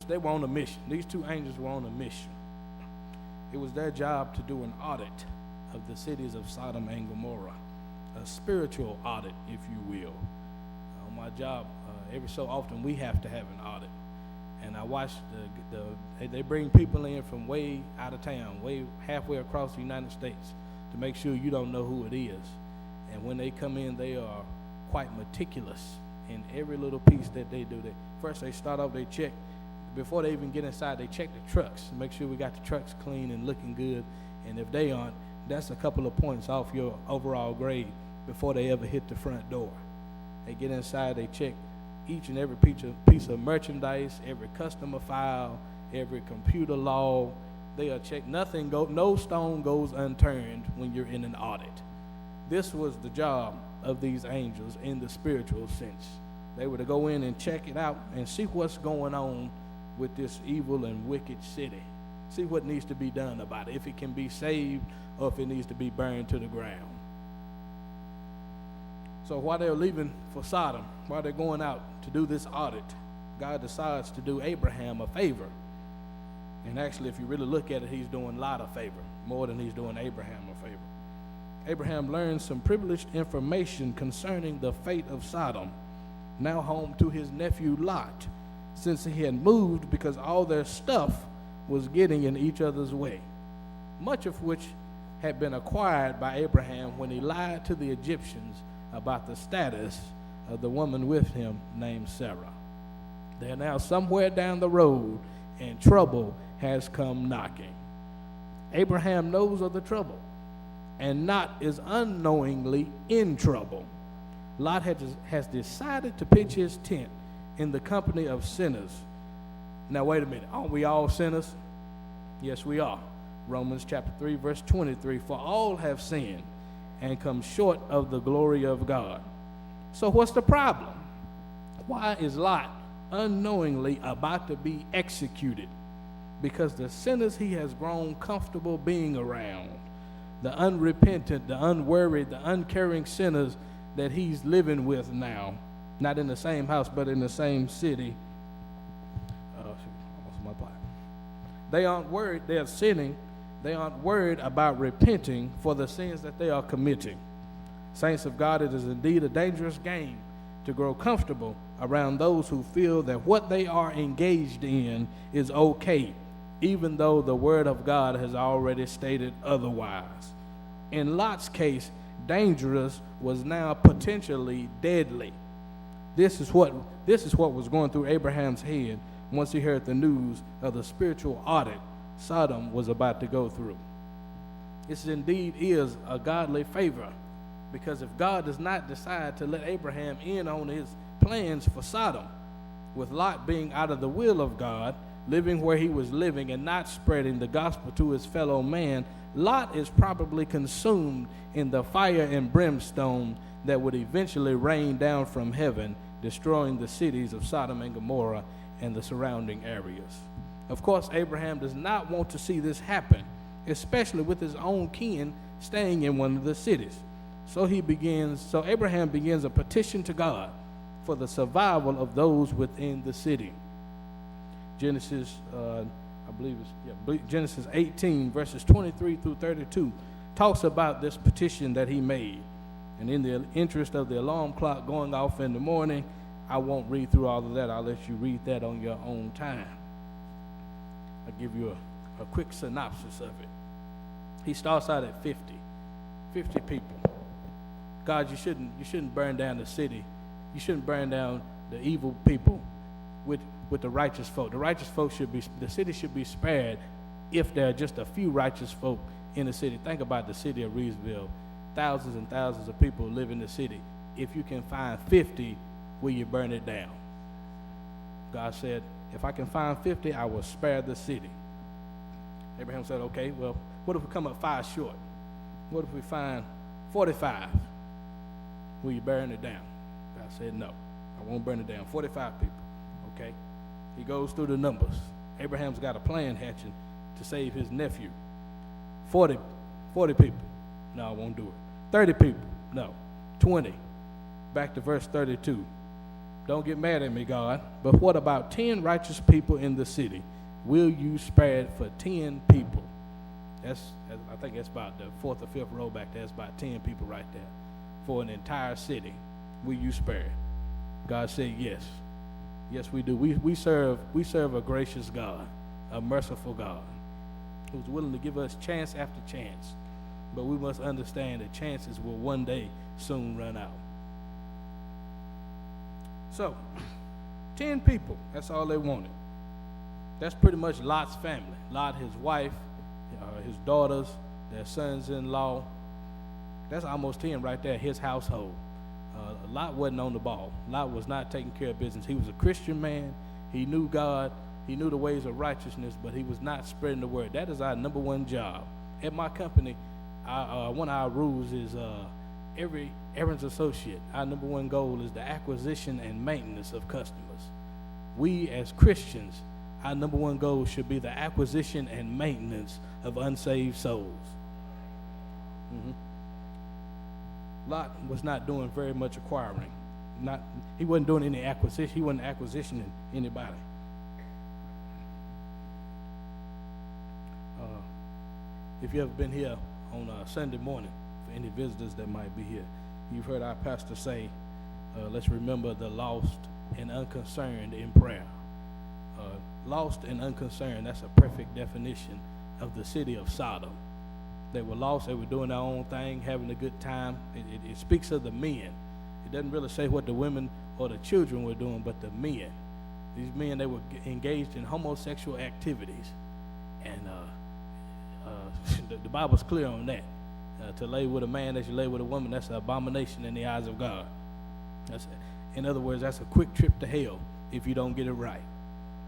They were on a mission. These two angels were on a mission. It was their job to do an audit of the cities of Sodom and Gomorrah, a spiritual audit, if you will. On my job, every so often we have to have an audit. And I watch they bring people in from way out of town, way halfway across the United States to make sure you don't know who it is. And when they come in, they are quite meticulous in every little piece that they do. First, they start off, they check. Before they even get inside, they check the trucks, make sure we got the trucks clean and looking good. And if they aren't, that's a couple of points off your overall grade before they ever hit the front door. They get inside, they check each and every piece of merchandise, every customer file, every computer log. They are checked. No stone goes unturned when you're in an audit. This was the job of these angels in the spiritual sense. They were to go in and check it out and see what's going on with this evil and wicked city. See what needs to be done about it, if it can be saved or if it needs to be burned to the ground. So while they're leaving for Sodom, while they're going out to do this audit, God decides to do Abraham a favor. And actually, if you really look at it, he's doing Lot a favor, more than he's doing Abraham a favor. Abraham learns some privileged information concerning the fate of Sodom, now home to his nephew Lot, since he had moved because all their stuff was getting in each other's way, much of which had been acquired by Abraham when he lied to the Egyptians about the status of the woman with him named Sarah. They are now somewhere down the road, and trouble has come knocking. Abraham knows of the trouble, and Lot is unknowingly in trouble. Lot has decided to pitch his tent in the company of sinners. Now, wait a minute. Aren't we all sinners? Yes, we are. Romans chapter 3, verse 23, for all have sinned and come short of the glory of God. So what's the problem? Why is Lot unknowingly about to be executed? Because the sinners he has grown comfortable being around, the unrepentant, the unworried, the uncaring sinners that he's living with now, not in the same house, but in the same city. They aren't worried, they are sinning. They aren't worried about repenting for the sins that they are committing. Saints of God, it is indeed a dangerous game to grow comfortable around those who feel that what they are engaged in is okay, even though the Word of God has already stated otherwise. In Lot's case, dangerous was now potentially deadly. This is what was going through Abraham's head once he heard the news of the spiritual audit Sodom was about to go through. This indeed is a godly favor, because if God does not decide to let Abraham in on his plans for Sodom, with Lot being out of the will of God, living where he was living and not spreading the gospel to his fellow man, Lot is probably consumed in the fire and brimstone that would eventually rain down from heaven, destroying the cities of Sodom and Gomorrah and the surrounding areas. Of course, Abraham does not want to see this happen, especially with his own kin staying in one of the cities. So Abraham begins a petition to God for the survival of those within the city. Genesis 18, verses 23 through 32, talks about this petition that he made. And in the interest of the alarm clock going off in the morning, I won't read through all of that. I'll let you read that on your own time. I'll give you a quick synopsis of it. He starts out at 50 people. God, you shouldn't burn down the city. You shouldn't burn down the evil people with the righteous folk. The righteous folk the city should be spared if there are just a few righteous folk in the city. Think about the city of Reedsville. Thousands and thousands of people live in the city. If you can find 50, will you burn it down? God said, if I can find 50, I will spare the city. Abraham said, okay, well, what if we come up 5 short? What if we find 45? Will you burn it down? God said, no, I won't burn it down. 45 people, okay? He goes through the numbers. Abraham's got a plan hatching to save his nephew. 40 people, no, I won't do it. 30 people, no. 20, back to verse 32. Don't get mad at me, God. But what about 10 righteous people in the city? Will you spare it for 10 people? I think that's about the fourth or fifth row back there. That's about 10 people right there. For an entire city, will you spare it? God said yes. Yes, we do. We serve a gracious God, a merciful God, who's willing to give us chance after chance. But we must understand that chances will one day soon run out. So, 10 people, that's all they wanted. That's pretty much Lot's family. Lot, his wife, his daughters, their sons-in-law. That's almost 10 right there, his household. Lot wasn't on the ball. Lot was not taking care of business. He was a Christian man. He knew God. He knew the ways of righteousness, but he was not spreading the word. That is our number one job. At my company, one of our rules is every errands associate, our number one goal is the acquisition and maintenance of customers. We as Christians, our number one goal should be the acquisition and maintenance of unsaved souls. Lot was not doing very much acquiring. He wasn't doing any acquisition. He wasn't acquisitioning anybody. If you ever been here on Sunday morning, for any visitors that might be here, you've heard our pastor say, let's remember the lost and unconcerned in prayer. Lost and unconcerned, that's a perfect definition of the city of Sodom. They were lost, they were doing their own thing, having a good time. It speaks of the men. It doesn't really say what the women or the children were doing, but the men. These men, they were engaged in homosexual activities. And the Bible's clear on that. To lay with a man as you lay with a woman, that's an abomination in the eyes of God. In other words, that's a quick trip to hell if you don't get it right.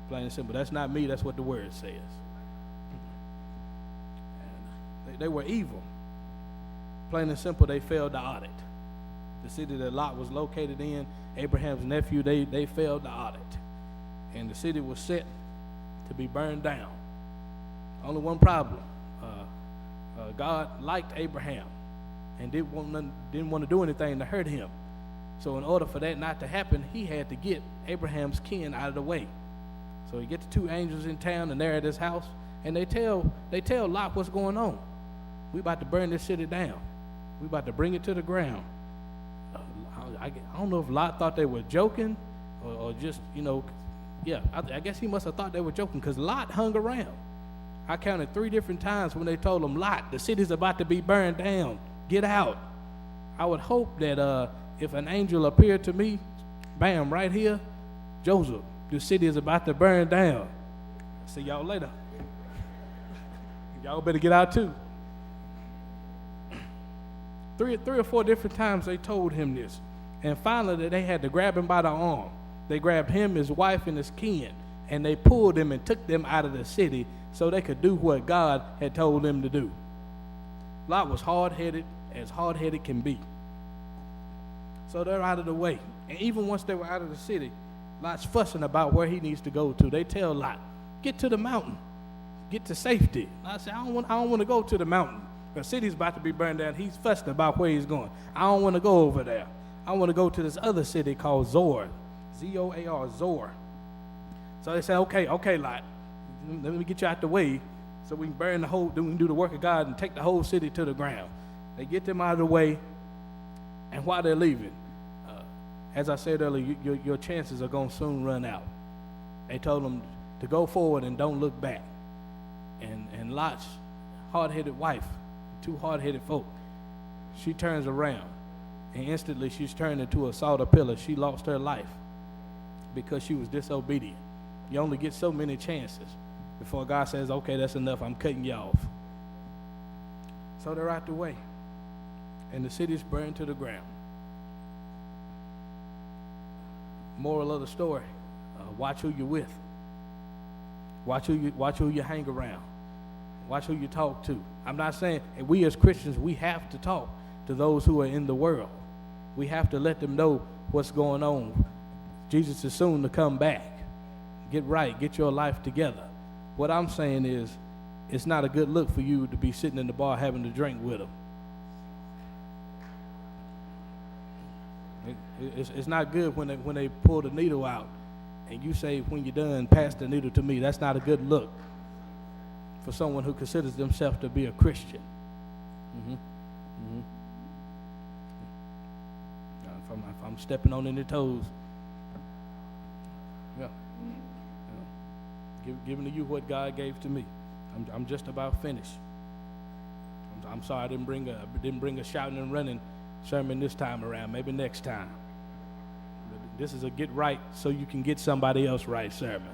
Plain and simple. That's not me, that's what the word says. And they were evil. Plain and simple, they failed the audit. The city that Lot was located in, Abraham's nephew, they failed the audit. And the city was set to be burned down. Only one problem. God liked Abraham and didn't want to do anything to hurt him. So in order for that not to happen, he had to get Abraham's kin out of the way. So he gets the two angels in town, and they're at his house, and they tell Lot what's going on. We about to burn this city down. We about to bring it to the ground. I don't know if Lot thought they were joking or just, I guess he must have thought they were joking, because Lot hung around. I counted 3 different times when they told him, Lot, the city's about to be burned down. Get out. I would hope that if an angel appeared to me, bam, right here, Joseph, the city is about to burn down. See y'all later. Y'all better get out too. 3 or 4 different times they told him this. And finally they had to grab him by the arm. They grabbed him, his wife, and his kin, and they pulled him and took them out of the city so they could do what God had told them to do. Lot was hard-headed, as hard-headed can be. So they're out of the way. And even once they were out of the city, Lot's fussing about where he needs to go to. They tell Lot, get to the mountain, get to safety. Lot said, I don't want to go to the mountain. The city's about to be burned down. He's fussing about where he's going. I don't want to go over there. I want to go to this other city called Zoar, Z-O-A-R, Zoar. So they say, okay, Lot, let me get you out the way so we can we can do the work of God and take the whole city to the ground. They get them out of the way, and while they're leaving, as I said earlier, your chances are going to soon run out. They told them to go forward and don't look back. And Lot's hard-headed wife, 2 hard-headed folk, she turns around, and instantly she's turned into a sawed pillar. She lost her life because she was disobedient. You only get so many chances before God says, okay, that's enough, I'm cutting you off. So they're out the way, and the city's burned to the ground. Moral of the story, watch who you're with. Watch who you hang around. Watch who you talk to. I'm not saying, and we as Christians, we have to talk to those who are in the world. We have to let them know what's going on. Jesus is soon to come back. Get right, get your life together. What I'm saying is, it's not a good look for you to be sitting in the bar having a drink with them. It's not good when they pull the needle out and you say, when you're done, pass the needle to me. That's not a good look for someone who considers themselves to be a Christian. If I'm stepping on any toes, giving to you what God gave to me. I'm just about finished. I'm sorry I didn't bring a shouting and running sermon this time around. Maybe next time. This is a get right so you can get somebody else right sermon.